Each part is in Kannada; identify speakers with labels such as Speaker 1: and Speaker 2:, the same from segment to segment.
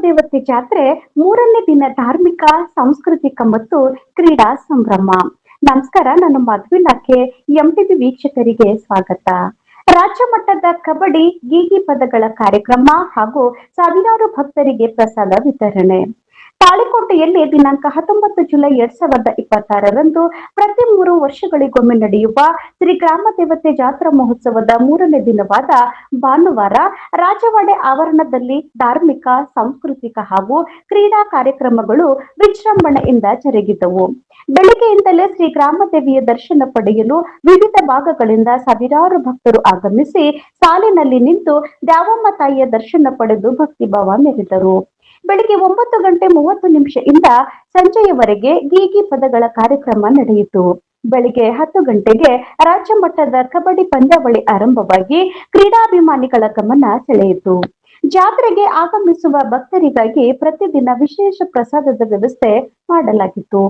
Speaker 1: ದೇವತೆ ಜಾತ್ರೆ ಮೂರನೇ ದಿನ ಧಾರ್ಮಿಕ, ಸಾಂಸ್ಕೃತಿಕ ಮತ್ತು ಕ್ರೀಡಾ ಸಂಭ್ರಮ. ನಮಸ್ಕಾರ, ನಾನು ಮಧುವಿಲಾಖೆ. ಎಂಟಿವಿ ವೀಕ್ಷಕರಿಗೆ ಸ್ವಾಗತ. ರಾಜ್ಯ ಮಟ್ಟದ ಕಬಡ್ಡಿ ಗೀಗಿ ಪದಗಳ ಕಾರ್ಯಕ್ರಮ ಹಾಗೂ ಸಾವಿರಾರು ಭಕ್ತರಿಗೆ ಪ್ರಸಾದ ವಿತರಣೆ. ತಾಳಿಕೋಟೆಯಲ್ಲಿ ದಿನಾಂಕ 19 ಜುಲೈ 2026ರಂದು ಪ್ರತಿ 3 ವರ್ಷಗಳಿಗೊಮ್ಮೆ ನಡೆಯುವ ಶ್ರೀ ಗ್ರಾಮ ದೇವತೆ ಜಾತ್ರಾ ಮಹೋತ್ಸವದ ಮೂರನೇ ದಿನವಾದ ಭಾನುವಾರ ರಾಜವಾಡೆ ಆವರಣದಲ್ಲಿ ಧಾರ್ಮಿಕ, ಸಾಂಸ್ಕೃತಿಕ ಹಾಗೂ ಕ್ರೀಡಾ ಕಾರ್ಯಕ್ರಮಗಳು ವಿಜೃಂಭಣೆಯಿಂದ ಜರುಗಿದವು. ಬೆಳಗ್ಗೆಯಿಂದಲೇ ಶ್ರೀ ಗ್ರಾಮದೇವಿಯ ದರ್ಶನ ಪಡೆಯಲು ವಿವಿಧ ಭಾಗಗಳಿಂದ ಸಾವಿರಾರು ಭಕ್ತರು ಆಗಮಿಸಿ ಸಾಲಿನಲ್ಲಿ ನಿಂತು ದ್ಯಾವಮ್ಮ ತಾಯಿಯ ದರ್ಶನ ಪಡೆದು ಭಕ್ತಿಭಾವ ಮೆರೆದರು. ಬೆಳಿಗ್ಗೆ 9:30 ಇಂದ ಸಂಜೆಯವರೆಗೆ ಗೀಗಿ ಪದಗಳ ಕಾರ್ಯಕ್ರಮ ನಡೆಯಿತು. ಬೆಳಿಗ್ಗೆ 10 ಗಂಟೆಗೆ ರಾಜ್ಯ ಮಟ್ಟದ ಕಬಡ್ಡಿ ಪಂದ್ಯಾವಳಿ ಆರಂಭವಾಗಿ ಕ್ರೀಡಾಭಿಮಾನಿಗಳ ಗಮನ ಸೆಳೆಯಿತು. ಜಾತ್ರೆಗೆ ಆಗಮಿಸುವ ಭಕ್ತರಿಗಾಗಿ ಪ್ರತಿದಿನ ವಿಶೇಷ ಪ್ರಸಾದದ ವ್ಯವಸ್ಥೆ ಮಾಡಲಾಗಿತ್ತು.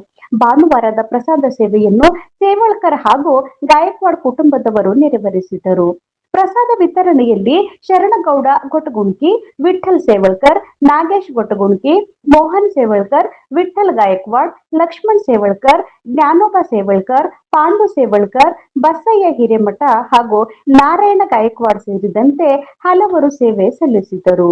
Speaker 1: ಭಾನುವಾರದ ಪ್ರಸಾದ ಸೇವೆಯನ್ನು ಸೇವಳ್ಕರ್ ಹಾಗೂ ಗಾಯಕ್ವಾಡ್ ಕುಟುಂಬದವರು ನೆರವೇರಿಸಿದರು. ಪ್ರಸಾದ ವಿತರಣೆಯಲ್ಲಿ ಶರಣಗೌಡ ಗೊಟಗುಣಕಿ, ವಿಠ್ಠಲ್ ಸೇವಳ್ಕರ್, ನಾಗೇಶ್ ಗೊಟಗುಣಕಿ, ಮೋಹನ್ ಸೇವಳ್ಕರ್, ವಿಠ್ಠಲ್ ಗಾಯಕ್ವಾಡ್, ಲಕ್ಷ್ಮಣ್ ಸೇವಳ್ಕರ್, ಜ್ಞಾನೋಬ ಸೇವಳ್ಕರ್, ಪಾಂಡು ಸೇವಳ್ಕರ್, ಬಸಯ್ಯ ಹಿರೇಮಠ ಹಾಗೂ ನಾರಾಯಣ ಗಾಯಕ್ವಾಡ್ ಸೇರಿದಂತೆ ಹಲವರು ಸೇವೆ ಸಲ್ಲಿಸಿದರು.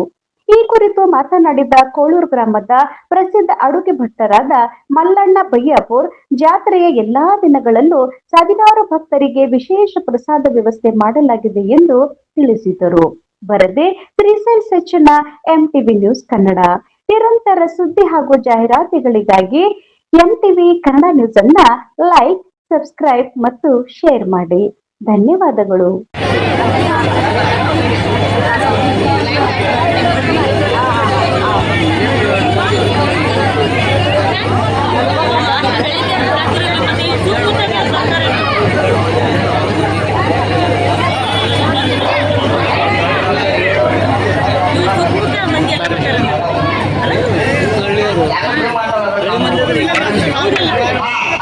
Speaker 1: ಈ ಕುರಿತು ಮಾತನಾಡಿದ ಕೋಳೂರು ಗ್ರಾಮದ ಪ್ರಸಿದ್ಧ ಅಡುಗೆ ಭಟ್ಟರಾದ ಮಲ್ಲಣ್ಣ ಬಯ್ಯಾಪುರ್, ಜಾತ್ರೆಯ ಎಲ್ಲಾ ದಿನಗಳಲ್ಲೂ ಸಾವಿರಾರು ಭಕ್ತರಿಗೆ ವಿಶೇಷ ಪ್ರಸಾದ ವ್ಯವಸ್ಥೆ ಮಾಡಲಾಗಿದೆ ಎಂದು ತಿಳಿಸಿದರು. ವರದಿ ಶ್ರೀಶೈಲ್ ಸಚ್ಚನ, ಎಂಟಿವಿ ನ್ಯೂಸ್ ಕನ್ನಡ. ನಿರಂತರ ಸುದ್ದಿ ಹಾಗೂ ಜಾಹೀರಾತುಗಳಿಗಾಗಿ ಎಂಟಿವಿ ಕನ್ನಡ ನ್ಯೂಸ್ ಅನ್ನ ಲೈಕ್, ಸಬ್ಸ್ಕ್ರೈಬ್ ಮತ್ತು ಶೇರ್ ಮಾಡಿ. ಧನ್ಯವಾದಗಳು.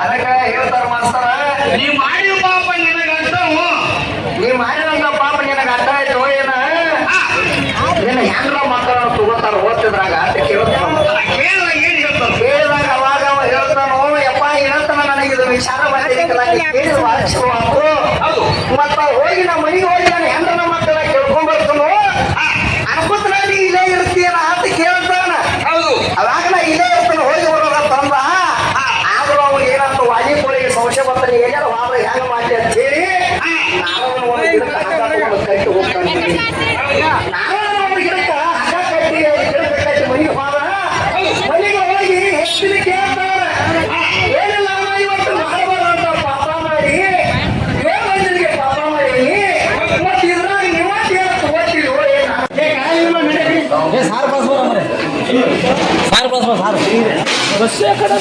Speaker 2: ಅದಕ್ಕೆ ಹೇಳ್ತಾರ ಮಾಸ್ತರ, ನೀ ಮಾಡಿದ ಪಾಪ ನಿನಗಂತವು, ನೀ ಮಾಡಿದಂತ ಪಾಪ ನಿನಗ ಅಡ್ಡ ಆಯ್ತು ಏನ? ನಿನ್ನ ಹೆಂಡ್ರ ಮಕ್ಕಳನ್ನು ತಗೋತಾರ ಓದ್ತಿದ್ರಾಗ ಅಂತ ಕೇಳಿದಾಗ ಅವಾಗ ಅವ ಹೇಳ್ತಾನೋ, ಯಪ್ಪ ಏನಂತಾನ ನನಗಿದು ವಿಚಾರ ಬಂದಿಲ್ಲ, ಕೇಳಿದ ಮತ್ತ ಹೋಗಿ ನಮ್ಮ ಮನೆಗೆ ಹೋಗಿ ನಾನು ಹೆಂಡ್ರನ ಮಕ್ಕಳ ಕೇಳ್ಕೊಂಡ್ ಬರ್ತಾನೋ ಅನ್ಕೋತ ನೀ ಇಲ್ಲೇ ಇರ್ತೀಯನ ಅಂತ ಕೇಳ್ತಾನ. ಹೌದು, ಅವಾಗ ನಾ ಇಲ್ಲೇ ಇರ್ತಾನೆ, ಹೋಗಿ ಬರೋದ ತಂದ. ಆದ್ರೂ ಅವ್ರು ಏನಂತ ವಾಜಿಪುಳಿಗೆ ಸಂಶಯ ಬರ್ತಾನೆ, ಏನಾರ ವಾದ ಹೆಂಗ ಮಾಡಿ ಅಂತ ಹೇಳಿ ನಾನು ಒಂದು ಗಿಡಕ್ಕೆ ಹಗ್ಗ ಕಟ್ಟಿ ಹೋಗ್ತಾನೆ. ನಾನು ಒಂದು ಗಿಡಕ್ಕೆ ಹಗ್ಗ ಕಟ್ಟಿ ಗಿಡಕ್ಕೆ ಕಟ್ಟಿ ಮನೆಗೆ ಹೋದ. ಮನೆಗೆ ಹೋಗಿ ಹೆಚ್ಚಿನ ಕೇಳ್ತಾನೆ, ಏನಿಲ್ಲ ಅಮ್ಮ ಇವತ್ತು ಮಾಡಬಾರ್ದಂತ ಪಾಪ ಮಾಡಿ, ಏನ್ ಮಂದಿಗೆ ಪಾಪ ಮಾಡಿ, ಮತ್ತೆ ಇದ್ರಾಗ ನಿವಾಸ ಏನ ತಗೋತೀವಿ
Speaker 3: ಸಾರು ಬಸ್ಸೇ ಕಡೆ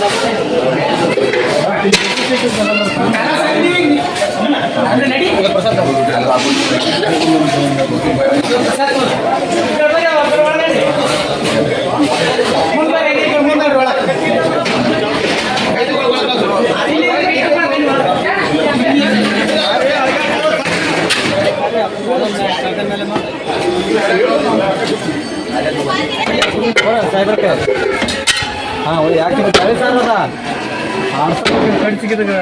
Speaker 3: ಹಾಂ ಯಾಕೆ 40,000 ಅದ 6,000 ಕಡಿಸಿಗಿದಾಗ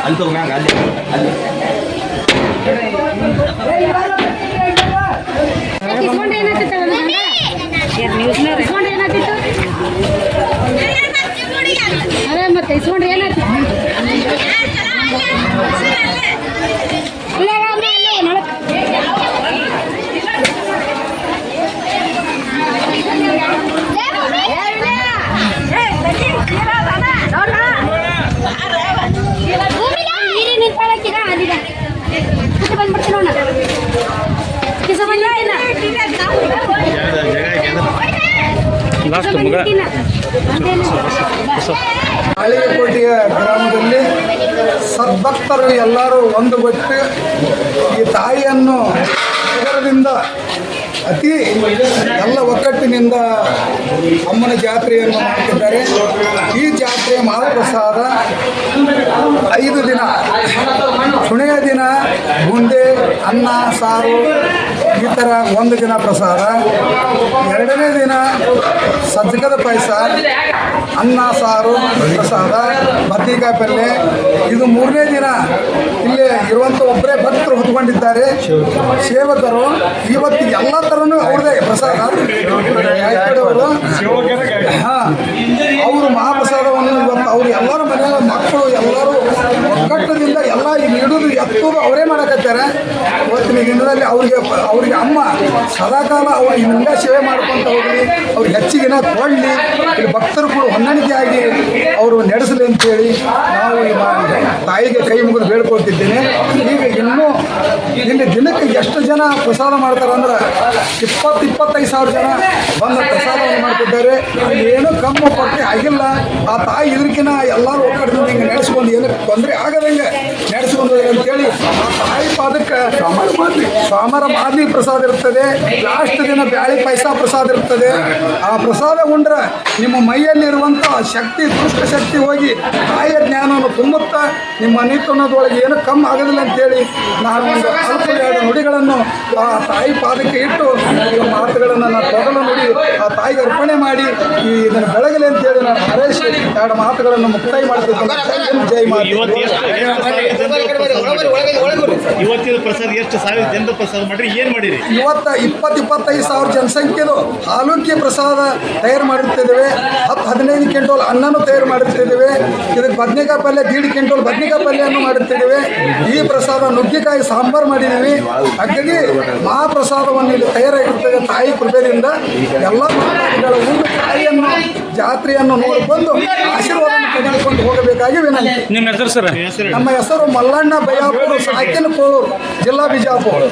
Speaker 3: ಅಲ್ಲಿ ತಗೊಂಡಾಗ ಅಲ್ಲಿ ಅಲ್ಲಿ
Speaker 4: ಅದೇ ಮತ್ತೆ ಇಸ್ಕೊಂಡ್ರೆ ಏನಾಯ್ತು?
Speaker 5: ಹಳ್ಳಿಕೋಟೆಯ ಗ್ರಾಮದಲ್ಲಿ ಸದ್ಭಕ್ತರು ಎಲ್ಲರೂ ಒಂದುಗಟ್ಟು ಈ ತಾಯಿಯನ್ನು ಇದರದಿಂದ ಅತಿ ಎಲ್ಲ ಒಕ್ಕಟ್ಟಿನಿಂದ ಅಮ್ಮನ ಜಾತ್ರೆಯನ್ನು ಮಾಡುತ್ತಿದ್ದಾರೆ. ಈ ಜಾತ್ರೆಯ ಮಹಾಪ್ರಸಾದ 5 ದಿನ. ಕೊನೆಯ ದಿನ ಬುಂದೆ, ಅನ್ನ, ಸಾರು ಈ ಥರ ಒಂದು ದಿನ ಪ್ರಸಾದ, ಎರಡನೇ ದಿನ ಸಜ್ಜಕದ ಪಾಯಸ, ಅನ್ನ ಸಾರು ಪ್ರಸಾದ, ಬದ್ನಿಕಾಯಿ ಪಲ್ಯ. ಇದು ಮೂರನೇ ದಿನ ಇಲ್ಲಿ ಇರುವಂಥ ಒಬ್ಬರೇ ಭಕ್ತರು ಹೊತ್ಕೊಂಡಿದ್ದಾರೆ ಸೇವಕರು. ಇವತ್ತು ಎಲ್ಲ ಥರನೂ ಅವ್ರದೇ ಪ್ರಸಾದ. ಅವರು ಅವರು ಮಹಾಪ್ರಸಾದವನ್ನು ಇವತ್ತು ಅವರು ಎಲ್ಲರ ಮನೆಯ ಮಕ್ಕಳು ಎಲ್ಲರೂ ಒಗ್ಗಟ್ಟದಿಂದ ಎಲ್ಲ ಈಗ ಇಡುವುದು ಎತ್ತೋದು ಅವರೇ ಮಾಡಕತ್ತಾರೆ. ಇವತ್ತಿನ ದಿನದಲ್ಲಿ ಅವ್ರಿಗೆ ಅಮ್ಮ ಸದಾಕಾಲ ಅವ್ರಿಗೆ ಹಿಂಗ ಸೇವೆ ಮಾಡ್ಕೊಂತ ಹೋಗಲಿ, ಅವ್ರಿಗೆ ಹೆಚ್ಚಿಗಿನ ಕೊಡಲಿ, ಇಲ್ಲಿ ಭಕ್ತರು ಕೂಡ ಹೊಂದಾಣಿಕೆಯಾಗಿ ಅವರು ನಡೆಸಲಿ ಅಂತೇಳಿ ನಾವು ತಾಯಿಗೆ ಕೈ ಮುಗಿದು ಬೇಡ್ಕೊಳ್ತಿದ್ದೇನೆ. ಈಗ ಇನ್ನೂ ಇಲ್ಲಿ ದಿನಕ್ಕೆ ಎಷ್ಟು ಜನ ಪ್ರಸಾದ ಮಾಡ್ತಾರೆ ಅಂದ್ರೆ 20-25 ಸಾವಿರ ಜನ ಬಂದ ಪ್ರಸಾದವನ್ನು ಮಾಡ್ತಿದ್ದಾರೆ. ಇಲ್ಲಿ ಏನೂ ಕಮ್ಮಿ ಪಟ್ಟಿ ಆಗಿಲ್ಲ. ಆ ತಾಯಿ ಇದಕ್ಕಿನ ಎಲ್ಲರೂ ಒಕ್ಕಡದಿಂದ ಹಿಂಗೆ ನಡೆಸ್ಕೊಂಡು ಏನಕ್ಕೆ ತೊಂದರೆ ಆಗದಂಗೆ ನಡೆಸ್ಕೊಂಡು ಅಂತೇಳಿ ಆ ತಾಯಿ ಪಾದಕ್ಕೆ ಸೋಮವಾರ ಮಾದಲಿ ಪ್ರಸಾದ ಇರ್ತದೆ. ಲಾಸ್ಟ್ ದಿನ ಬ್ಯಾಳಿ ಪಾಯಸ ಪ್ರಸಾದ ಇರ್ತದೆ. ಆ ಪ್ರಸಾದ ಉಂಡ್ರೆ ನಿಮ್ಮ ಮೈಯಲ್ಲಿರುವಂಥ ಶಕ್ತಿ, ದುಷ್ಟ ಶಕ್ತಿ ಹೋಗಿ ತಾಯಿಯ ಜ್ಞಾನವನ್ನು ತುಂಬುತ್ತಾ ನಿಮ್ಮ ಮನೆತನದೊಳಗೆ ಏನೂ ಕಮ್ಮಿ ಆಗೋದಿಲ್ಲ ಅಂತೇಳಿ ನಾನು ಒಂದು ಅಲ್ಪ ಎರಡು ನುಡಿಗಳನ್ನು ಆ ತಾಯಿ ಪಾದಕ್ಕೆ ಇಟ್ಟು ಈ ಮಾತುಗಳನ್ನು ನಾನು ತೊಡಲು ನುಡಿ ಆ ತಾಯಿಗೆ ಅರ್ಪಣೆ ಮಾಡಿ ಇದನ್ನು ಬೆಳಗಲಿ ಅಂತೇಳಿ ನಾನು ಹಾರೈಸಿ ಎರಡು ಮಾತುಗಳನ್ನು ಮುಕ್ತಾಯ ಮಾಡ್ತಿದ್ದೇನೆ. ಜೈ ಮಾತೆ.
Speaker 6: ಇವತ್ತಿನ ಪ್ರಸಾದ ಎಷ್ಟು ಸಾವಿರ ಜನರ ಪ್ರಸಾದ ಮಾಡಿರಿ, ಏನು ಮಾಡಿರಿ?
Speaker 5: ಇವತ್ತು 20-25 ಸಾವಿರ ಜನಸಂಖ್ಯೆದು ಆಲೂಕ್ಯ ಪ್ರಸಾದ ತಯಾರು ಮಾಡಿರ್ತಿದ್ದೇವೆ. 10-15 ಕ್ವಿಂಟಲ್ ಅನ್ನನೂ ತಯಾರು ಮಾಡಿರ್ತಿದ್ದೇವೆ. ಇದಕ್ಕೆ ಬದ್ನಿಕಾಯಿ ಪಲ್ಯ 1.5 ಕ್ವಿಂಟಲ್ ಬದ್ನಿಕಾಯಿ ಪಲ್ಯವನ್ನು ಮಾಡಿರ್ತಿದ್ದೇವೆ. ಈ ಪ್ರಸಾದ ನುಗ್ಗಿಕಾಯಿ ಸಾಂಬಾರು ಮಾಡಿದ್ದೀವಿ. ಹಾಗಾಗಿ ಮಹಾಪ್ರಸಾದವನ್ನು ಇಲ್ಲಿ ತಯಾರಾಗಿರ್ತದೆ. ತಾಯಿ ಕೃಪೆಯಿಂದ ಎಲ್ಲ ಭಕ್ತಾದಿಗಳು ಉಂಡು ತಾಯಿಯನ್ನು ಜಾತ್ರೆಯನ್ನು ನೋಡಿಕೊಂಡು ಆಶೀರ್ವಾದವನ್ನು ತೆಗೆದುಕೊಂಡು ಹೋಗಬೇಕಾಗಿ ವಿನಂತಿ.
Speaker 6: ನಿಮ್ಮ ಹೆಸರು ಸರ್?
Speaker 5: ನಮ್ಮ ಹೆಸರು ಮಲ್ಲಣ್ಣ ಬಯ್ಯಾಪುರ, ಸಾಕಿನ ಕೋಳೂರು, ಜಿಲ್ಲಾ ಬಿಜಾಪುರ.